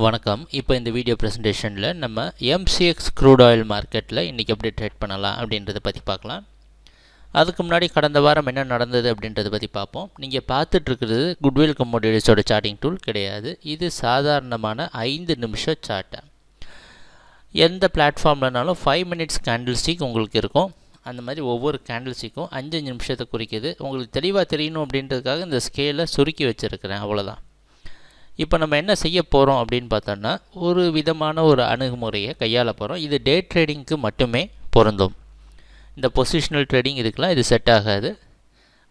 வணக்கம். இப்போ இந்த வீடியோ ப்ரெசன்டேஷனில் நம்ம MCX க்ரூட் ஆயில் மார்க்கெட்டில் இன்றைக்கி எப்படி ட்ரேட் பண்ணலாம் அப்படின்றத பற்றி பார்க்கலாம். அதுக்கு முன்னாடி கடந்த வாரம் என்ன நடந்தது அப்படின்றத பற்றி பார்ப்போம். நீங்கள் பார்த்துட்ருக்கிறது குட்வில் கமோடிட்டிஸோட சார்ட்டிங் டூல் கிடையாது. இது சாதாரணமான 5 நிமிஷம் சார்ட்டை. எந்த பிளாட்ஃபார்ம்லனாலும் 5 மினிட்ஸ் கேண்டில் ஸ்டிக் உங்களுக்கு இருக்கும். அந்த மாதிரி ஒவ்வொரு கேண்டில் ஸ்டிக்கும் 5 நிமிஷத்தை குறிக்குது. உங்களுக்கு தெளிவாக தெரியணும் அப்படின்றதுக்காக இந்த ஸ்கேலை சுருக்கி வச்சுருக்கிறேன், அவ்வளோதான். இப்போ நம்ம என்ன செய்ய போகிறோம் அப்படின்னு பார்த்தோன்னா, ஒரு விதமான ஒரு அணுகுமுறையை கையாள போகிறோம். இது டே ட்ரேடிங்க்கு மட்டுமே பொருந்தும். இந்த பொசிஷனல் ட்ரேடிங் இதுக்கெலாம் இது செட் ஆகாது.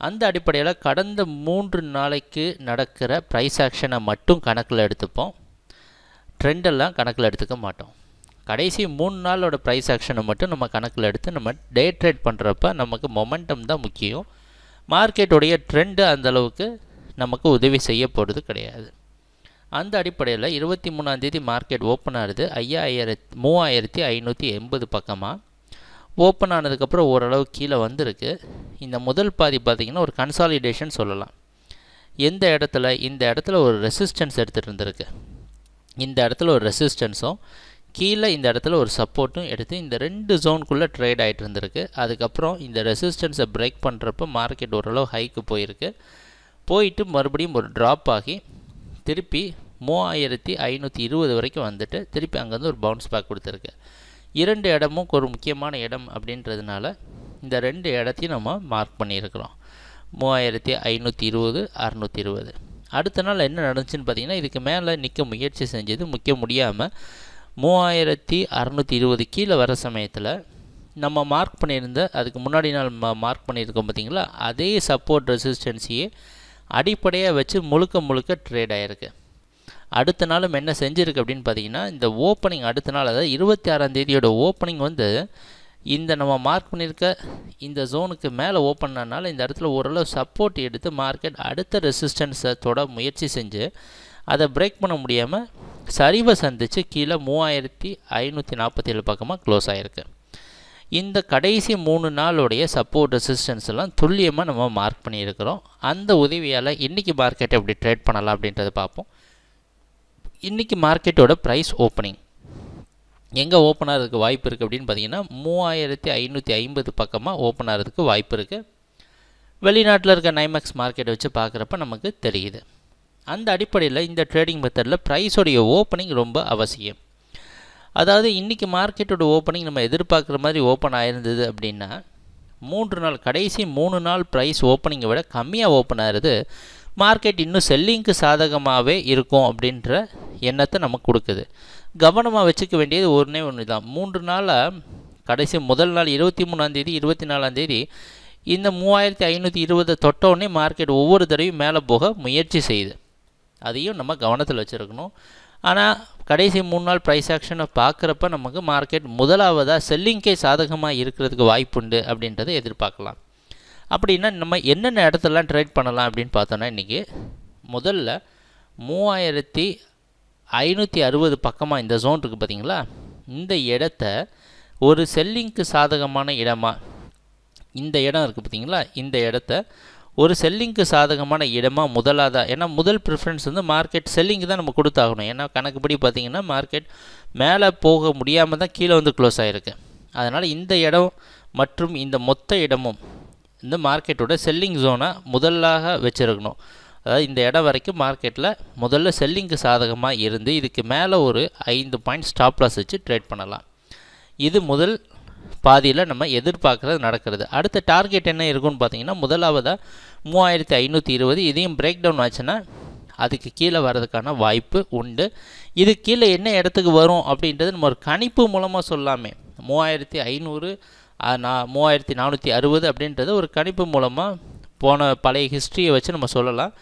அந்த அடிப்படையில் கடந்த 3 நாளைக்கு நடக்கிற ப்ரைஸ் ஆக்ஷனை மட்டும் கணக்கில் எடுத்துப்போம். ட்ரெண்டெல்லாம் கணக்கில் எடுத்துக்க மாட்டோம். கடைசி 3 நாளோட ப்ரைஸ் ஆக்ஷனை மட்டும் நம்ம கணக்கில் எடுத்து நம்ம டே ட்ரேட் பண்ணுறப்ப நமக்கு மொமெண்டம் தான் முக்கியம். மார்க்கெட்டுடைய ட்ரெண்டு அந்தளவுக்கு நமக்கு உதவி செய்ய போகிறது கிடையாது. அந்த அடிப்படையில் 23ஆம் தேதி மார்க்கெட் ஓப்பன் ஆகுது 3580 பக்கமாக. ஓப்பன் ஆனதுக்கப்புறம் ஓரளவு கீழே வந்திருக்கு. இந்த முதல் பாதி பார்த்திங்கன்னா ஒரு கன்சாலிடேஷன் சொல்லலாம். எந்த இடத்துல இந்த இடத்துல ஒரு ரெசிஸ்டன்ஸ் எடுத்துகிட்டு இருந்திருக்கு. இந்த இடத்துல ஒரு ரெசிஸ்டன்ஸும் கீழே இந்த இடத்துல ஒரு சப்போர்ட்டும் எடுத்து இந்த 2 ஜோனுக்குள்ளே ட்ரேட் ஆகிட்டு இருந்திருக்கு. அதுக்கப்புறம் இந்த ரெசிஸ்டன்ஸை பிரேக் பண்ணுறப்ப மார்க்கெட் ஓரளவு ஹைக்கு போயிருக்கு. போயிட்டு மறுபடியும் ஒரு ட்ராப் ஆகி திருப்பி 3520 வரைக்கும் வந்துட்டு திருப்பி அங்கேருந்து ஒரு பவுன்ஸ் பேக் கொடுத்துருக்கு. 2 இடமும் ஒரு முக்கியமான இடம் அப்படின்றதுனால இந்த 2 இடத்தையும் நம்ம மார்க் பண்ணியிருக்கிறோம். 3520, 620. அடுத்த நாள் என்ன நடந்துச்சுன்னு பார்த்தீங்கன்னா, இதுக்கு மேலே நிற்க முயற்சி செஞ்சது முக்கிய முடியாமல் 3620 கீழே வர சமயத்தில் நம்ம மார்க் பண்ணியிருந்த அதுக்கு முன்னாடி நாள் மார்க் பண்ணியிருக்கோம் பார்த்திங்களா, அதே சப்போர்ட் ரெசிஸ்டன்ஸையே அடிப்படையாக வச்சு முழுக்க ட்ரேட் ஆகிருக்கு. அடுத்த நாளும் என்ன செஞ்சுருக்கு அப்படின்னு பார்த்தீங்கன்னா, இந்த ஓப்பனிங் அடுத்த நாள் அதாவது 26ஆம் தேதியோட ஓப்பனிங் வந்து இந்த நம்ம மார்க் பண்ணியிருக்க இந்த ஜோனுக்கு மேலே ஓப்பன் ஆனால இந்த இடத்துல ஓரளவு சப்போர்ட் எடுத்து மார்க்கெட் அடுத்த ரெசிஸ்டன்ஸை தொட முயற்சி செஞ்சு அதை பிரேக் பண்ண முடியாமல் சரிவை சந்தித்து கீழே 3547 பக்கமாக க்ளோஸ் ஆகிருக்கு. இந்த கடைசி 3 நாளுடைய சப்போர்ட் ரெசிஸ்டன்ஸ் எல்லாம் துல்லியமாக நம்ம மார்க் பண்ணியிருக்கிறோம். அந்த உதவியால் இன்றைக்கி மார்க்கெட்டை எப்படி ட்ரேட் பண்ணலாம் அப்படின்றத பார்ப்போம். இன்றைக்கி மார்க்கெட்டோட ப்ரைஸ் ஓப்பனிங் எங்கே ஓப்பன் ஆகிறதுக்கு வாய்ப்பு இருக்குது அப்படின்னு பார்த்தீங்கன்னா 3550 பக்கமாக ஓப்பன் ஆகிறதுக்கு வாய்ப்பு இருக்குது. வெளிநாட்டில் இருக்க நைமேக்ஸ் மார்க்கெட்டை வச்சு பார்க்குறப்ப நமக்கு தெரியுது. அந்த அடிப்படையில் இந்த ட்ரேடிங் மெத்தடில் ப்ரைஸோடைய ஓப்பனிங் ரொம்ப அவசியம். அதாவது இன்றைக்கி மார்க்கெட்டோட ஓப்பனிங் நம்ம எதிர்பார்க்குற மாதிரி ஓப்பன் ஆயிருந்தது அப்படின்னா 3 நாள் கடைசி 3 நாள் ப்ரைஸ் ஓப்பனிங்கை விட கம்மியாக ஓப்பன் ஆகிறது மார்க்கெட் இன்னும் செல்லிங்க்கு சாதகமாகவே இருக்கும் அப்படின்ற எண்ணத்தை நமக்கு கொடுக்குது. கவனமாக வச்சுக்க வேண்டியது ஒன்று தான். 3 நாளாக கடைசி முதல் நாள் 23ஆம் தேதி 24ஆம் தேதி இந்த 3520 தொட்டவுடனே மார்க்கெட் ஒவ்வொரு தடவையும் மேலே போக முயற்சி செய்யுது. அதையும் நம்ம கவனத்தில் வச்சுருக்கணும். ஆனால் கடைசி 3 நாள் ப்ரைஸ் ஆக்ஷனை பார்க்குறப்ப நமக்கு மார்க்கெட் முதலாவதாக செல்லிங்கே சாதகமாக இருக்கிறதுக்கு வாய்ப்புண்டு அப்படின்றத எதிர்பார்க்கலாம். அப்படின்னா நம்ம என்னென்ன இடத்துலலாம் ட்ரேட் பண்ணலாம் அப்படின்னு பார்த்தோன்னா, இன்றைக்கி முதல்ல 3560 பக்கமாக இந்த ஜோன் இருக்குது பார்த்திங்களா, இந்த இடத்த ஒரு செல்லிங்க்கு சாதகமான இடமாக இந்த இடம் இருக்குது பார்த்திங்களா, இந்த இடத்த ஒரு செல்லிங்க்கு சாதகமான இடமாக முதலாவதாக, ஏன்னா முதல் ப்ரிஃபரன்ஸ் வந்து மார்க்கெட் செல்லிங்கு தான் நம்ம கொடுத்தாகணும். ஏன்னா கணக்குப்படி பார்த்திங்கன்னா மார்க்கெட் மேலே போக முடியாமல் தான் கீழே வந்து க்ளோஸ் ஆகிருக்கு. அதனால் இந்த இடம் மற்றும் இந்த மொத்த இடமும் இந்த மார்க்கெட்டோட செல்லிங் ஜோனாக முதலாக வச்சுருக்கணும். அதாவது இந்த இடம் வரைக்கும் மார்க்கெட்டில் முதல்ல செல்லிங்க்கு சாதகமாக இருந்து இதுக்கு மேலே ஒரு 5 பாயிண்ட் ஸ்டாப் லாஸ் வச்சு ட்ரேட் பண்ணலாம். இது முதல் பாதியில் நம்ம எதிர்பார்க்குறது நடக்கிறது. அடுத்த டார்கெட் என்ன இருக்குன்னு பார்த்தீங்கன்னா, முதலாவதாக 3520 இதையும் பிரேக் டவுன் ஆச்சுன்னா அதுக்கு கீழே வர்றதுக்கான வாய்ப்பு உண்டு. இது கீழே என்ன இடத்துக்கு வரும் அப்படின்றது நம்ம ஒரு கணிப்பு மூலமாக சொல்லாமே. 3500 3460 அப்படின்றது ஒரு கணிப்பு மூலமாக போன பழைய ஹிஸ்ட்ரியை வச்சு நம்ம சொல்லலாம்.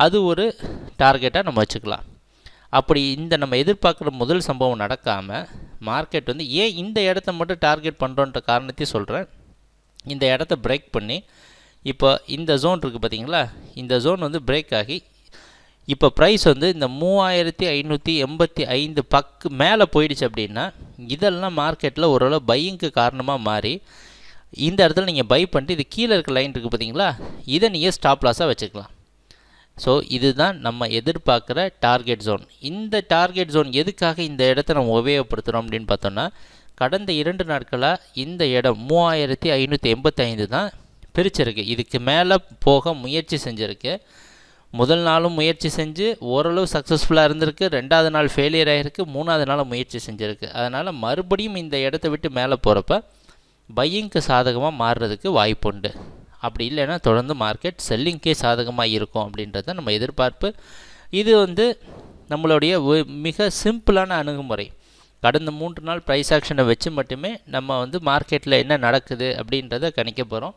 அது ஒரு டார்கெட்டாக நம்ம வச்சுக்கலாம். அப்படி இந்த நம்ம எதிர்பார்க்குற முதல் சம்பவம் நடக்காமல் மார்க்கெட் வந்து ஏன் இந்த இடத்த மட்டும் டார்கெட் பண்ணுறோன்ற காரணத்தையும் சொல்கிறேன். இந்த இடத்த பிரேக் பண்ணி இப்போ இந்த ஜோன் இருக்குது பார்த்திங்களா, இந்த ஜோன் வந்து பிரேக் ஆகி இப்போ ப்ரைஸ் வந்து இந்த 3585 மேலே போயிடுச்சு அப்படின்னா இதெல்லாம் மார்க்கெட்டில் ஓரளவு பையிங்க்கு காரணமாக மாறி இந்த இடத்துல நீங்கள் பை பண்ணிட்டு இது கீழே இருக்க லைன் இருக்குது பார்த்தீங்களா, இதை நீங்கள் ஸ்டாப் லாஸாக வச்சுக்கலாம். ஸோ இதுதான் நம்ம எதிர்பார்க்குற டார்கெட் ஜோன். இந்த டார்கெட் ஜோன் எதுக்காக இந்த இடத்த நம்ம உபயோகப்படுத்துகிறோம் அப்படின்னு பார்த்தோன்னா, கடந்த 2 நாட்களாக இந்த இடம் 3585 தான் பிரிச்சிருக்கு. இதுக்கு மேலே போக முயற்சி செஞ்சுருக்கு. முதல் நாளும் முயற்சி செஞ்சு ஓரளவு சக்ஸஸ்ஃபுல்லாக இருந்திருக்கு. 2வது நாள் ஃபெயிலியர் ஆகிருக்கு. 3வது நாள் முயற்சி செஞ்சுருக்கு. அதனால் மறுபடியும் இந்த இடத்த விட்டு மேலே போகிறப்ப பையிங்க்கு சாதகமாக மாறுறதுக்கு வாய்ப்புண்டு. அப்படி இல்லைன்னா தொடர்ந்து மார்க்கெட் செல்லிங்க்கே சாதகமாக இருக்கும் அப்படின்றத நம்ம எதிர்பார்ப்பு. இது நம்மளுடைய மிக சிம்பிளான அணுகுமுறை. கடந்த 3 நாள் ப்ரைஸ் ஆக்ஷனை வச்சு மட்டுமே நம்ம மார்க்கெட்டில் என்ன நடக்குது அப்படின்றத கணிக்க போகிறோம்.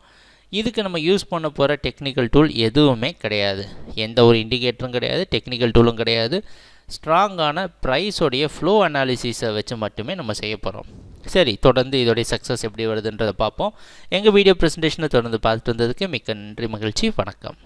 இதுக்கு நம்ம யூஸ் பண்ண போகிற டெக்னிக்கல் டூல் எதுவுமே கிடையாது. எந்த ஒரு இண்டிகேட்டரும் கிடையாது, டெக்னிக்கல் டூலும் கிடையாது. ஸ்ட்ராங்கான ப்ரைஸோடைய ஃப்ளோ அனாலிசிஸை வச்சு மட்டுமே நம்ம செய்ய போகிறோம். சரி, தொடர்ந்து இதோடைய சக்ஸஸ் எப்படி வருதுன்றதை பார்ப்போம். எங்கள் வீடியோ ப்ரெசன்டேஷனை தொடர்ந்து பார்த்துட்டு வந்ததுக்கு மிக்க நன்றி, மகிழ்ச்சி, வணக்கம்.